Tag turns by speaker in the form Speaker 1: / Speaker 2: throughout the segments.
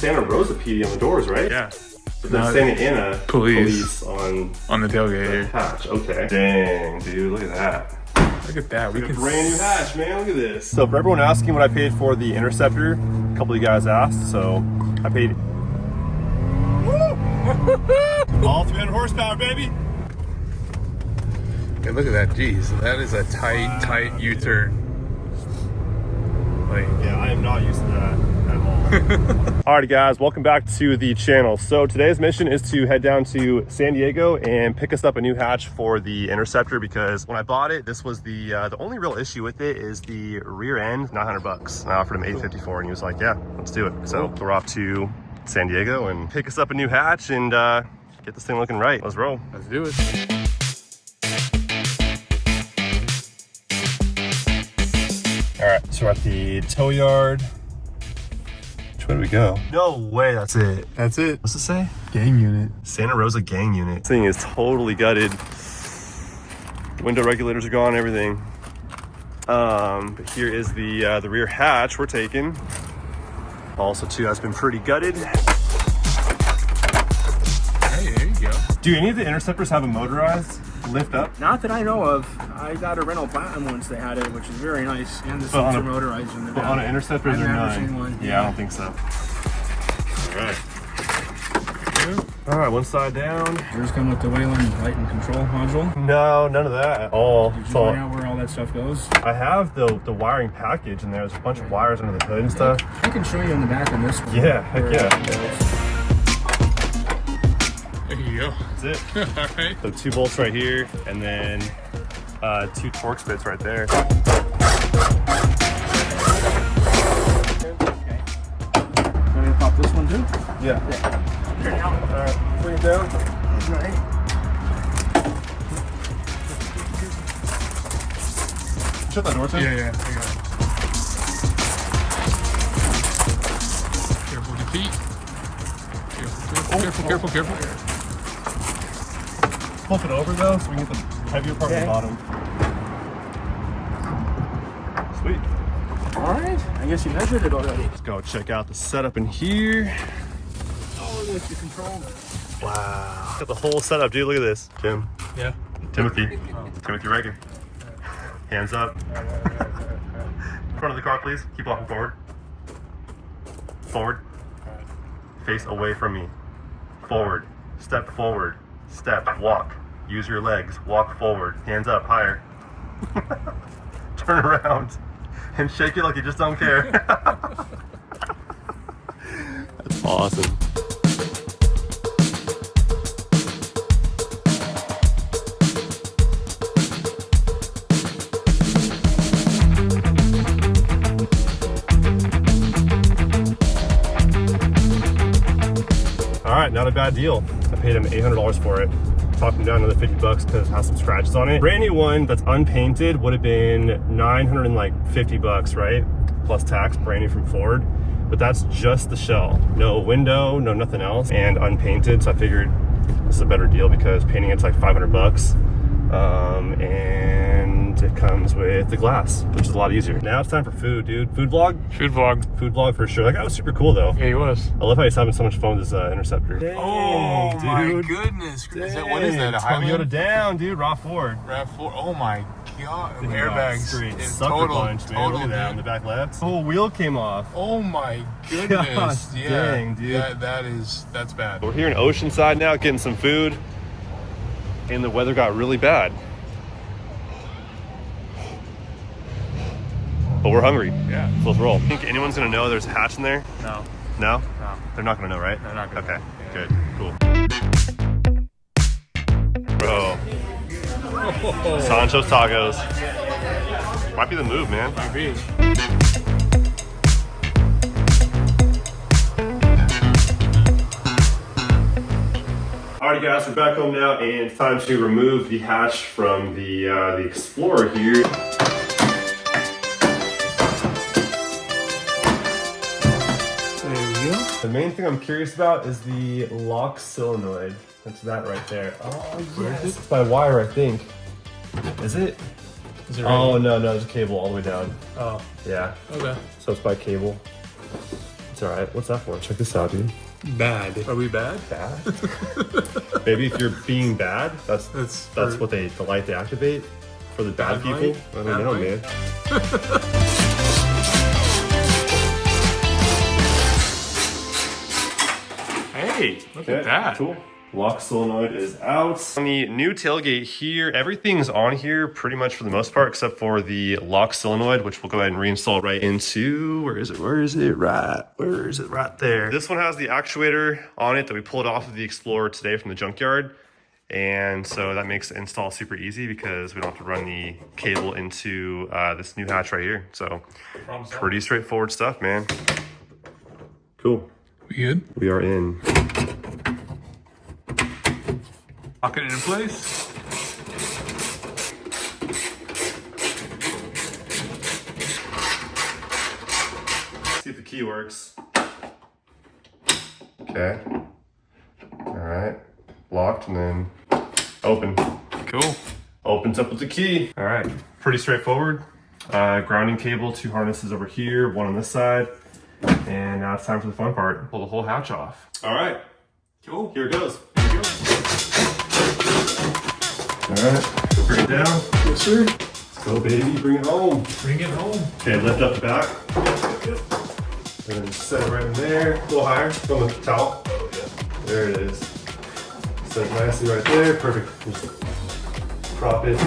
Speaker 1: Santa Rosa PD on the doors, right?
Speaker 2: Yeah.
Speaker 1: But then Santa Ana
Speaker 2: police
Speaker 1: on
Speaker 2: the tailgate here.
Speaker 1: hatch. Okay. Dang, dude, look at that.
Speaker 2: Look at that. We
Speaker 1: Like
Speaker 2: can
Speaker 1: a brand new hatch, man. Look at this. So for everyone asking what I paid for the Interceptor, a couple of you guys asked. So I paid all 300 horsepower, baby.
Speaker 2: Hey, look at that. Jeez, that is a tight U-turn. Like,
Speaker 1: yeah, I am not used to that at all. Alrighty guys, welcome back to the channel. So today's mission is to head down to San Diego and pick us up a new hatch for the Interceptor, because when I bought it, this was the only real issue with it is the rear end, $900. I offered him $854 and he was like, yeah, let's do it. So we're off to San Diego and pick us up a new hatch and get this thing looking right. Let's roll.
Speaker 2: let's do it.
Speaker 1: All right, so we're at the tow yard. Which way do we go? No way, that's it.
Speaker 2: That's it.
Speaker 1: What's it say?
Speaker 2: Gang unit.
Speaker 1: Santa Rosa gang unit. This thing is totally gutted. Window regulators are gone, everything. But here is the rear hatch we're taking. Also too has been pretty gutted.
Speaker 2: Hey, there you go.
Speaker 1: Do any of the Interceptors have a motorized lift up?
Speaker 3: Not that I know of. I got a rental Platinum once they had it, which is very nice, and the seats are motorized in the back.
Speaker 1: But on an Interceptor,
Speaker 3: I've
Speaker 1: they're
Speaker 3: never
Speaker 1: not.
Speaker 3: seen one.
Speaker 1: Yeah, I don't think so. All right, one side down.
Speaker 3: Yours come with the Wayland light and control module.
Speaker 1: No, none of that at all.
Speaker 3: Did you find out where all that stuff goes?
Speaker 1: I have the wiring package in there. There's a bunch of wires under the hood and stuff.
Speaker 3: I can show you in the back on this one.
Speaker 1: Yeah, heck yeah.
Speaker 2: There you go.
Speaker 1: That's it.
Speaker 2: All right.
Speaker 1: So 2 bolts right here, and then 2 torque spits right there.
Speaker 3: Okay. Want to pop this one too?
Speaker 1: Yeah. All right, bring it down.
Speaker 3: Right.
Speaker 1: Shut that door, Tim.
Speaker 2: Yeah, I got it. Careful with your feet. Careful.
Speaker 1: Flip it over though, so we can get the heavier part at the bottom. Sweet.
Speaker 3: All right. I guess you measured it already.
Speaker 1: Let's go check out the setup in here.
Speaker 3: Oh, that's your control.
Speaker 1: Wow. Got the whole setup, dude. Look at this. Jim.
Speaker 2: Yeah.
Speaker 1: Timothy. Timothy Reagan. Hands up. Front of the car, please. Keep walking forward. Forward. Face away from me. Forward. Step forward. Step. Walk. Use your legs. Walk forward. Hands up. Higher. Turn around. And shake it like you just don't care. That's awesome. All right, not a bad deal. I paid him $800 for it. Talked him down another $50 because it has some scratches on it. Brand new one that's unpainted would have been $950, right? Plus tax, brand new from Ford. But that's just the shell. No window, no nothing else, and unpainted. So I figured this is a better deal because painting it's like $500. And it comes with the glass, which is a lot easier. Now it's time for food, dude. Food vlog?
Speaker 2: Food vlog.
Speaker 1: Food vlog for sure. That guy was super cool though.
Speaker 2: Yeah, he was.
Speaker 1: I love how he's having so much fun with this Interceptor. Dang,
Speaker 2: Oh my
Speaker 1: dude.
Speaker 2: goodness. Is that, what
Speaker 1: Dang,
Speaker 2: is that? A
Speaker 1: Toyota
Speaker 2: Highlander?
Speaker 1: down, dude. Raw Ford.
Speaker 2: RAV4. Oh my god.
Speaker 1: The
Speaker 2: Airbags.
Speaker 1: straight
Speaker 2: In
Speaker 1: sucker
Speaker 2: total,
Speaker 1: punch, man. Look at that on the back left. The whole wheel came off.
Speaker 2: Oh my goodness.
Speaker 1: Gosh,
Speaker 2: Yeah.
Speaker 1: dang, dude.
Speaker 2: That's bad.
Speaker 1: We're here in Oceanside now getting some food, and the weather got really bad. But we're hungry.
Speaker 2: Yeah.
Speaker 1: So let's roll. Think anyone's gonna know there's a hatch in there?
Speaker 2: No.
Speaker 1: No?
Speaker 2: No.
Speaker 1: They're not gonna know, right?
Speaker 2: They're not gonna
Speaker 1: Okay,
Speaker 2: know. Yeah.
Speaker 1: good, cool. Bro, Sancho's Tacos. Might be the move, man.
Speaker 2: Might be.
Speaker 1: Alrighty guys, we're back home now, and it's time to remove the hatch from the Explorer here. The main thing I'm curious about is the lock solenoid. That's that right there. Oh, yes. It's by wire, I think. Is it?
Speaker 2: Is it
Speaker 1: Oh, no, there's a cable all the way down.
Speaker 2: Oh,
Speaker 1: Yeah.
Speaker 2: okay.
Speaker 1: So it's by cable. It's all right. What's that for? Check this out, dude.
Speaker 2: Bad. Are we bad?
Speaker 1: Bad? Maybe if you're being bad, that's what the light they activate for the bad people.
Speaker 2: Light?
Speaker 1: I don't know, man.
Speaker 2: Hey, look at that.
Speaker 1: Cool. Lock solenoid is out. On the new tailgate here, everything's on here pretty much for the most part, except for the lock solenoid, which we'll go ahead and reinstall right into, where is it? Right there. This one has the actuator on it that we pulled off of the Explorer today from the junkyard. And so that makes the install super easy because we don't have to run the cable into this new hatch right here. So pretty straightforward stuff, man. Cool.
Speaker 2: We good?
Speaker 1: We are in.
Speaker 2: Lock it in place.
Speaker 1: See if the key works. Okay. All right. Locked and then open.
Speaker 2: Cool.
Speaker 1: Opens up with the key. All right. Pretty straightforward. Grounding cable, 2 harnesses over here, 1 on this side. And now it's time for the fun part. Pull the whole hatch off. All right. Cool. Here it goes. All right, bring it down.
Speaker 3: Yes, sir.
Speaker 1: Let's go, baby. Bring it home.
Speaker 2: Bring it home.
Speaker 1: Okay, lift up the back. And then just set it right in there. A little higher from the towel. There it is. Set it nicely right there. Perfect. Just prop it.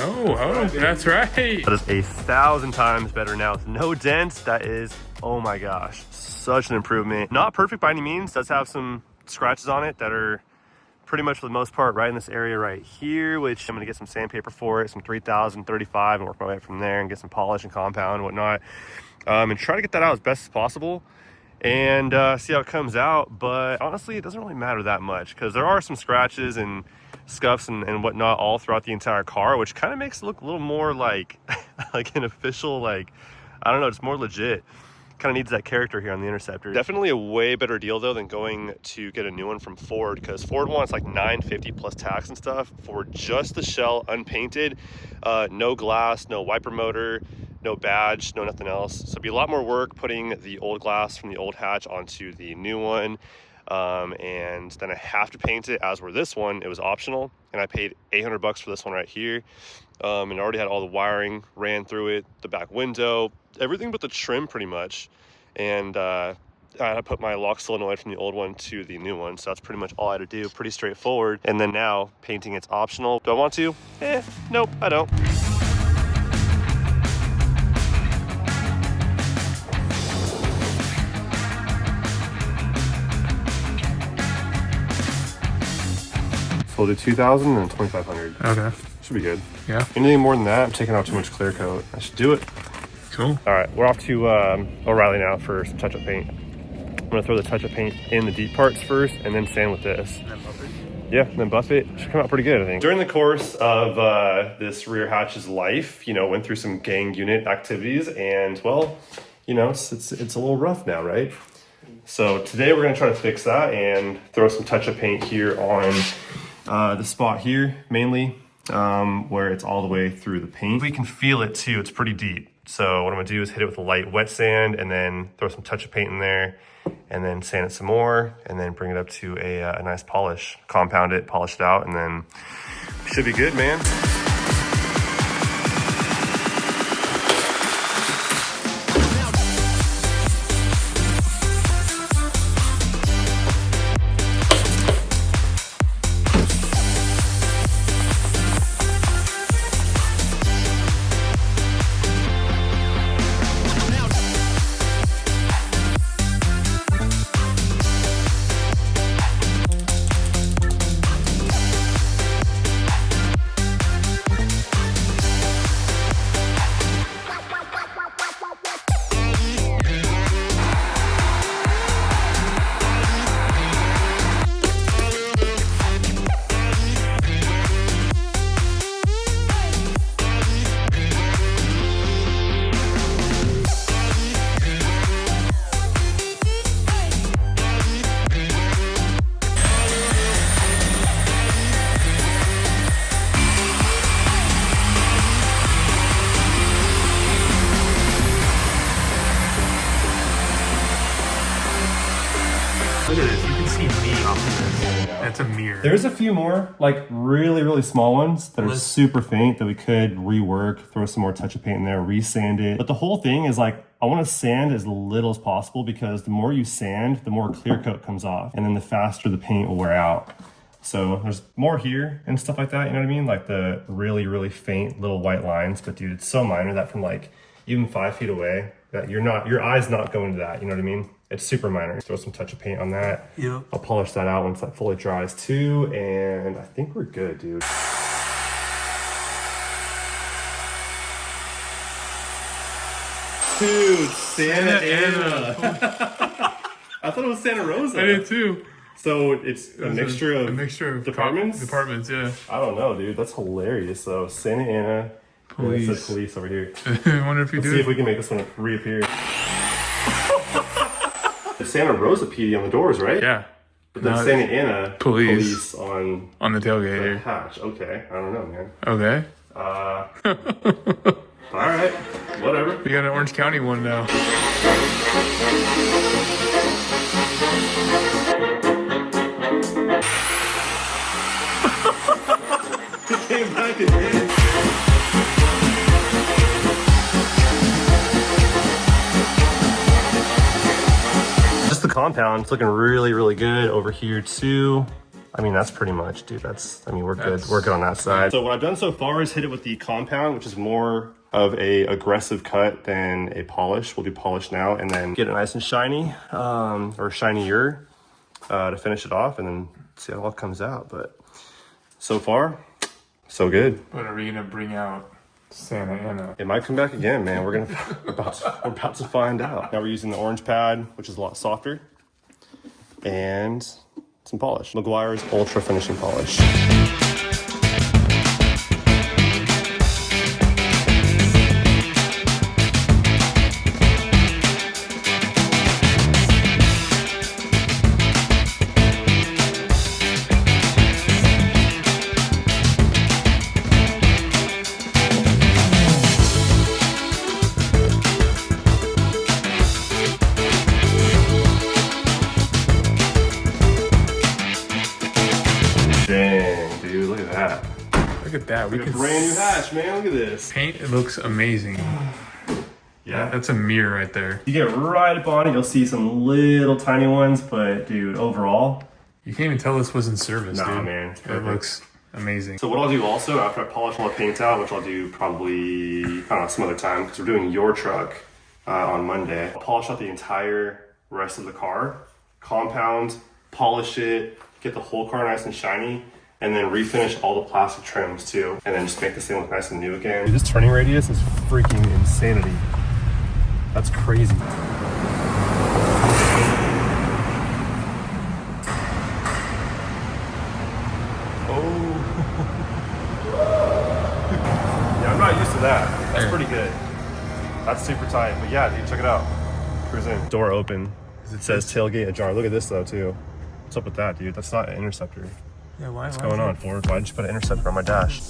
Speaker 2: Oh, that's right.
Speaker 1: That is 1,000 times better now with no dents. That is, oh my gosh, such an improvement. Not perfect by any means. Does have some scratches on it that are pretty much for the most part right in this area right here, which I'm gonna get some sandpaper for it, some 3035, and work my way up from there and get some polish and compound and whatnot, and try to get that out as best as possible and see how it comes out. But honestly, it doesn't really matter that much because there are some scratches and scuffs and whatnot all throughout the entire car, which kind of makes it look a little more like like an official, like, I don't know, it's more legit. Kind of needs that character here on the Interceptor. Definitely a way better deal though than going to get a new one from Ford, because Ford wants like $950 plus tax and stuff for just the shell unpainted, no glass, no wiper motor, no badge, no nothing else. So it'd be a lot more work putting the old glass from the old hatch onto the new one. And then I have to paint it, as were this one. It was optional, and I paid $800 for this one right here. And already had all the wiring ran through it, the back window, everything but the trim pretty much. And I had to put my lock solenoid from the old one to the new one. So that's pretty much all I had to do. Pretty straightforward. And then now painting, it's optional. Do I want to? Nope, I don't. So we'll do 2,000 and 2,500.
Speaker 2: Okay.
Speaker 1: Should be good.
Speaker 2: Yeah.
Speaker 1: Anything more than that, I'm taking out too much clear coat. I should do it.
Speaker 2: Cool.
Speaker 1: All right, we're off to O'Reilly now for some touch-up paint. I'm gonna throw the touch-up paint in the deep parts first and then sand with this.
Speaker 2: And then buff it.
Speaker 1: Yeah, and then buff it. Should come out pretty good, I think. During the course of this rear hatch's life, you know, went through some gang unit activities, and well, you know, it's a little rough now, right? So today we're gonna try to fix that and throw some touch-up paint here on the spot here, mainly where it's all the way through the paint. We can feel it too, it's pretty deep. So what I'm gonna do is hit it with a light wet sand and then throw some touch-up paint in there and then sand it some more and then bring it up to a nice polish. Compound it, polish it out, and then should be good, man.
Speaker 2: That's a mirror.
Speaker 1: There's a few more, like really small ones that are
Speaker 2: Let's-
Speaker 1: super faint that we could rework, throw some more touch of paint in there, resand it. But the whole thing is like, I want to sand as little as possible because the more you sand, the more clear coat comes off. And then the faster the paint will wear out. So there's more here and stuff like that, you know what I mean? Like the really faint little white lines. But dude, it's so minor that from like even 5 feet away, that your eye's not going to that, you know what I mean? It's super minor. Throw some touch of paint on that.
Speaker 2: Yep.
Speaker 1: I'll polish that out once that fully dries too. And I think we're good, dude. Dude, Santa Ana. I thought it was Santa Rosa.
Speaker 2: I did too.
Speaker 1: So it's a mixture of departments?
Speaker 2: Departments, yeah.
Speaker 1: I don't know, dude. That's hilarious. So Santa Ana.
Speaker 2: Police.
Speaker 1: It says police over here.
Speaker 2: I wonder if you
Speaker 1: Let's
Speaker 2: do.
Speaker 1: see if we can make this one reappear. The Santa Rosa PD on the doors, right?
Speaker 2: Yeah.
Speaker 1: But then
Speaker 2: No,
Speaker 1: Santa Ana
Speaker 2: police
Speaker 1: on
Speaker 2: the tailgate
Speaker 1: the
Speaker 2: here.
Speaker 1: hatch. Okay, I don't know, man.
Speaker 2: Okay.
Speaker 1: All right, whatever.
Speaker 2: We got an Orange County one now.
Speaker 1: Came back again. Just the compound, it's looking really good over here too. I mean, that's pretty much, dude. We're good. We're good on that side. So what I've done so far is hit it with the compound, which is more of a aggressive cut than a polish. We'll do polish now and then get it nice and shiny, or shinier, to finish it off and then see how it all comes out. But so far, so good.
Speaker 2: But are we gonna bring out Santa Ana?
Speaker 1: It might come back again, man. We're about to find out. Now we're using the orange pad, which is a lot softer, and some polish. McGuire's Ultra Finishing Polish. Dang, dude, look at that.
Speaker 2: Look at that. We
Speaker 1: Like a
Speaker 2: can
Speaker 1: brand new hatch, man. Look at this.
Speaker 2: paint. It looks amazing.
Speaker 1: Yeah.
Speaker 2: That's a mirror right there.
Speaker 1: You get right up on it, you'll see some little tiny ones, but dude, overall,
Speaker 2: You can't even tell this was in service,
Speaker 1: nah,
Speaker 2: dude.
Speaker 1: man. It's
Speaker 2: It
Speaker 1: perfect.
Speaker 2: looks amazing.
Speaker 1: So what I'll do also after I polish all the paint out, which I'll do probably, I don't know, some other time, because we're doing your truck on Monday, I'll polish out the entire rest of the car, compound, polish it, get the whole car nice and shiny, and then refinish all the plastic trims too, and then just make this thing look nice and new again. Dude, this turning radius is freaking insanity. That's crazy. Yeah, I'm not used to that. That's pretty good. That's super tight. But yeah, dude, check it out. Cruise in. Door open. It says tailgate ajar. Look at this though too. What's up with that, dude? That's not an interceptor.
Speaker 2: Yeah, what's
Speaker 1: What's going on, Ford? Why did you put an interceptor on my dash?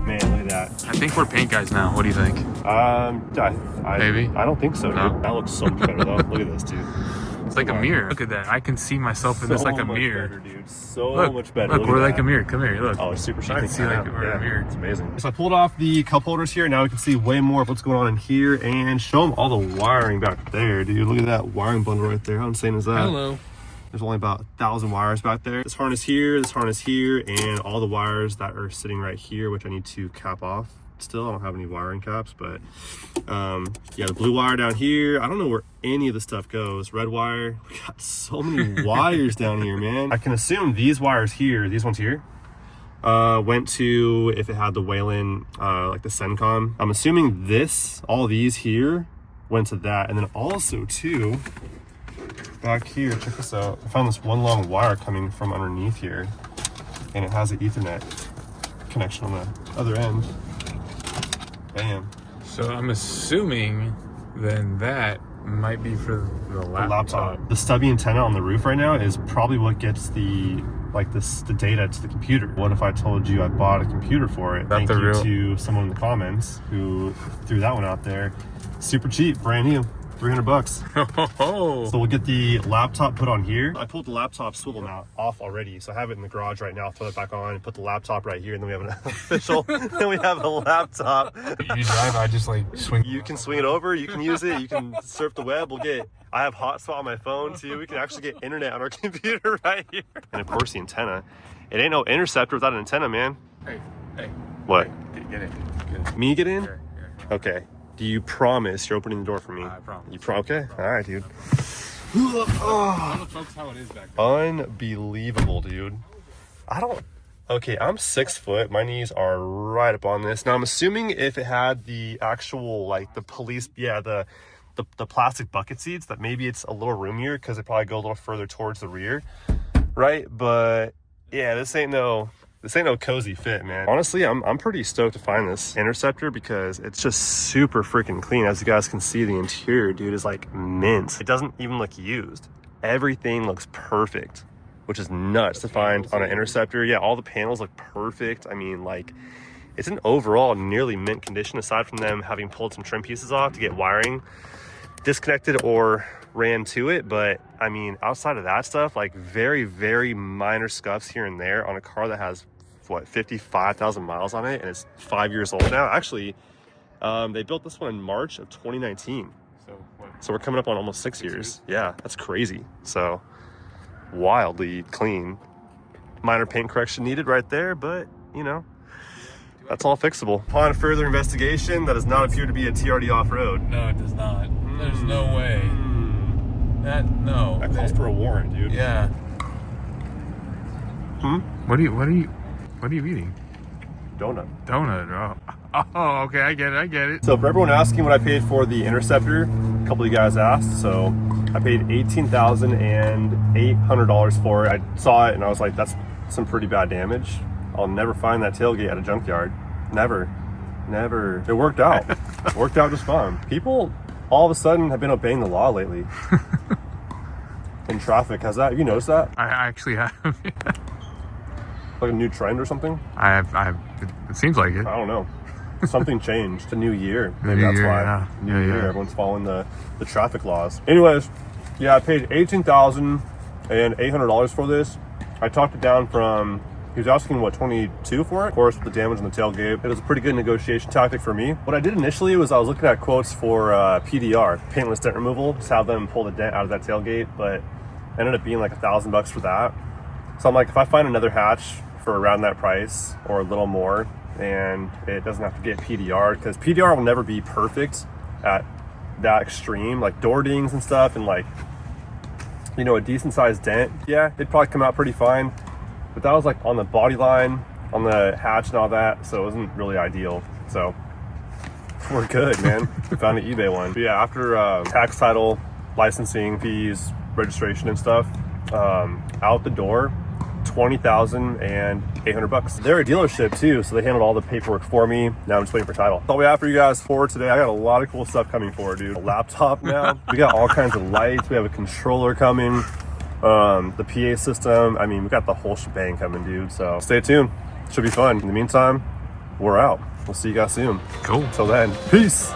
Speaker 1: Man, look at that.
Speaker 2: I think we're paint guys now. What do you think?
Speaker 1: Maybe. I don't think so, dude.
Speaker 2: No?
Speaker 1: That looks so much better though. Look at this, dude.
Speaker 2: It's like a mirror. Look at that. I can see myself in this like a
Speaker 1: much
Speaker 2: mirror.
Speaker 1: better, dude. So
Speaker 2: Look,
Speaker 1: much better.
Speaker 2: Look, we're
Speaker 1: at
Speaker 2: like
Speaker 1: that.
Speaker 2: a mirror. Come here. Look.
Speaker 1: Oh, it's super
Speaker 2: You
Speaker 1: shiny.
Speaker 2: can see like we're in a mirror.
Speaker 1: It's amazing. So I pulled off the cup holders here. Now we can see way more of what's going on in here and show them all the wiring back there, dude. Look at that wiring bundle right there. How insane is that?
Speaker 2: Hello.
Speaker 1: There's only about 1,000 wires back there. This harness here, and all the wires that are sitting right here, which I need to cap off. Still, I don't have any wiring caps, but yeah, the blue wire down here. I don't know where any of the stuff goes. Red wire. We got so many wires down here, man. I can assume these wires here, these ones here, went to, if it had the Wayland, like the Sencom. I'm assuming all these here went to that. And then also too, back here, check this out. I found this one long wire coming from underneath here, and it has an Ethernet connection on the other end. Bam.
Speaker 2: So I'm assuming then that might be for the laptop.
Speaker 1: The stubby antenna on the roof right now is probably what gets the like the data to the computer. What if I told you I bought a computer for it? Thank you to someone in the comments who threw that one out there. Super cheap, brand new, 300 bucks. So we'll get the laptop put on here. I pulled the laptop swivel mount off already, so I have it in the garage right now. I'll throw it back on and put the laptop right here, and then we have an official, then we have a laptop.
Speaker 2: You drive, I just like swing.
Speaker 1: You can swing it over, you can use it, you can surf the web. I have hotspot on my phone too. We can actually get internet on our computer right here. And of course the antenna. It ain't no interceptor without an antenna, man.
Speaker 2: Hey.
Speaker 1: What?
Speaker 2: Get in.
Speaker 1: Me get in?
Speaker 2: Yeah.
Speaker 1: Okay. Do you promise you're opening the door for me?
Speaker 2: I promise.
Speaker 1: Okay. All right, dude.
Speaker 2: Tell the folks how it is back there.
Speaker 1: Unbelievable, dude. Okay, I'm 6 foot. My knees are right up on this. Now I'm assuming if it had the actual, like the police, the plastic bucket seats, that maybe it's a little roomier because they probably go a little further towards the rear, right? But yeah, this ain't no cozy fit, man. Honestly, I'm pretty stoked to find this Interceptor because it's just super freaking clean. As you guys can see, the interior, dude, is like mint. It doesn't even look used. Everything looks perfect, which is nuts to find on an Interceptor. Yeah, all the panels look perfect. I mean, like, it's an overall nearly mint condition, aside from them having pulled some trim pieces off to get wiring disconnected or ran to it. But I mean, outside of that stuff, like very, very minor scuffs here and there on a car that has, what, 55,000 miles on it, and it's 5 years old now. Actually, they built this one in March of 2019. So we're coming up on almost 6 years. Yeah, that's crazy. So wildly clean. Minor paint correction needed right there, but you know, that's all fixable. Upon further investigation, that does not appear to be a TRD off-road.
Speaker 2: No, it does not. There's no way. That
Speaker 1: calls for a warrant, dude.
Speaker 2: Yeah. What are you eating?
Speaker 1: Donut.
Speaker 2: Oh, okay, I get it.
Speaker 1: So for everyone asking what I paid for the Interceptor, a couple of you guys asked. So I paid $18,800 for it. I saw it and I was like, that's some pretty bad damage. I'll never find that tailgate at a junkyard. Never. It worked out. It worked out just fine. People all of a sudden have been obeying the law lately. In traffic. Have you noticed that?
Speaker 2: I actually have.
Speaker 1: Like a new trend or something?
Speaker 2: I have. It seems like it.
Speaker 1: I don't know. Something changed. It's a new year.
Speaker 2: Maybe that's why.
Speaker 1: New year. Everyone's following the traffic laws. Anyways, yeah, I paid $18,800 for this. I talked it down from, he was asking, what, 22 for it? Of course, with the damage on the tailgate. It was a pretty good negotiation tactic for me. What I did initially was I was looking at quotes for PDR, paintless dent removal, just have them pull the dent out of that tailgate, but it ended up being like $1,000 for that. So I'm like, if I find another hatch for around that price or a little more, and it doesn't have to get PDR, because PDR will never be perfect at that extreme, like door dings and stuff, and like, you know, a decent sized dent, yeah, it'd probably come out pretty fine. But that was like on the body line, on the hatch and all that, so it wasn't really ideal. So we're good, man. We found an eBay one. But yeah, after tax, title, licensing fees, registration and stuff, out the door, $20,800. They're a dealership too, so they handled all the paperwork for me. Now I'm just waiting for title. That's all we have for you guys for today. I got a lot of cool stuff coming for, dude. A laptop now. We got all kinds of lights. We have a controller coming. The PA system. I mean, we got the whole shebang coming, dude. So stay tuned. Should be fun. In the meantime, we're out. We'll see you guys soon.
Speaker 2: Cool.
Speaker 1: Till then, peace.